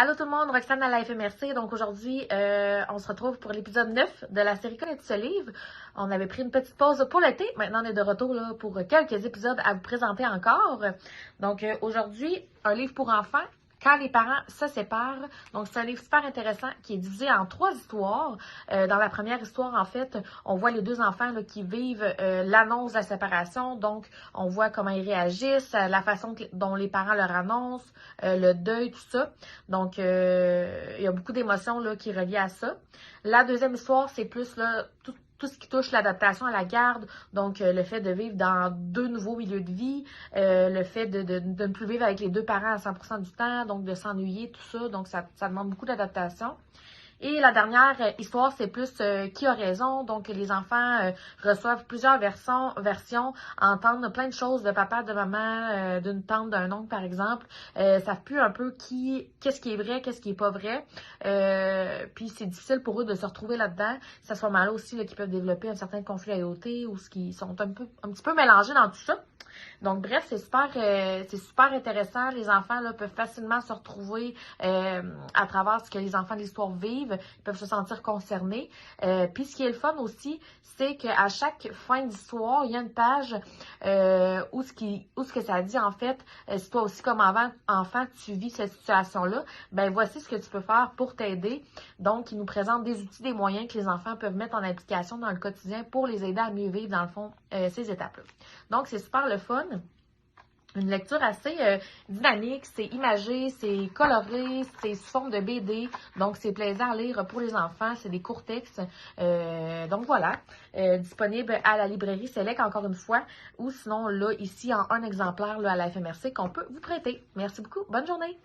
Allô tout le monde, Roxane à la FMRC. Donc aujourd'hui, on se retrouve pour l'épisode 9 de la série Connais-tu ce livre? On avait pris une petite pause pour l'été. Maintenant, on est de retour là, pour quelques épisodes à vous présenter encore. Donc aujourd'hui, un livre pour enfants. Quand les parents se séparent. Donc, c'est un livre super intéressant qui est divisé en 3 histoires. Dans la première histoire, en fait, on voit les deux enfants là, qui vivent l'annonce de la séparation. Donc, on voit comment ils réagissent, la façon dont les parents leur annoncent, le deuil, tout ça. Donc, il y a beaucoup d'émotions là, qui relient à ça. La deuxième histoire, c'est plus là, tout ce qui touche l'adaptation à la garde, donc le fait de vivre dans 2 nouveaux milieux de vie, le fait de ne plus vivre avec les 2 parents à 100% du temps, donc de s'ennuyer, tout ça, donc ça demande beaucoup d'adaptation. Et la dernière histoire, c'est plus qui a raison. Donc, les enfants reçoivent plusieurs versions, entendent plein de choses de papa, de maman, d'une tante, d'un oncle, par exemple. Savent plus un peu qu'est-ce qui est vrai, qu'est-ce qui est pas vrai. Puis, c'est difficile pour eux de se retrouver là-dedans. C'est à ce moment-là aussi là, qu'ils peuvent développer un certain conflit à loyauté ou ce qui sont un petit peu mélangés dans tout ça. Donc, bref, c'est super intéressant. Les enfants là, peuvent facilement se retrouver à travers ce que les enfants de l'histoire vivent. Ils peuvent se sentir concernés. Puis, ce qui est le fun aussi, c'est qu'à chaque fin d'histoire, il y a une page où ce que ça dit, en fait, si toi aussi, comme enfant, tu vis cette situation-là, ben voici ce que tu peux faire pour t'aider. Donc, il nous présente des outils, des moyens que les enfants peuvent mettre en application dans le quotidien pour les aider à mieux vivre, dans le fond, ces étapes-là. Donc, c'est super le fun. Une lecture assez dynamique, c'est imagé, c'est coloré, c'est sous forme de BD, donc c'est plaisant à lire pour les enfants, c'est des courts textes. Donc voilà, disponible à la librairie Select encore une fois, ou sinon là, ici en un exemplaire là, à la FMRC qu'on peut vous prêter. Merci beaucoup, bonne journée!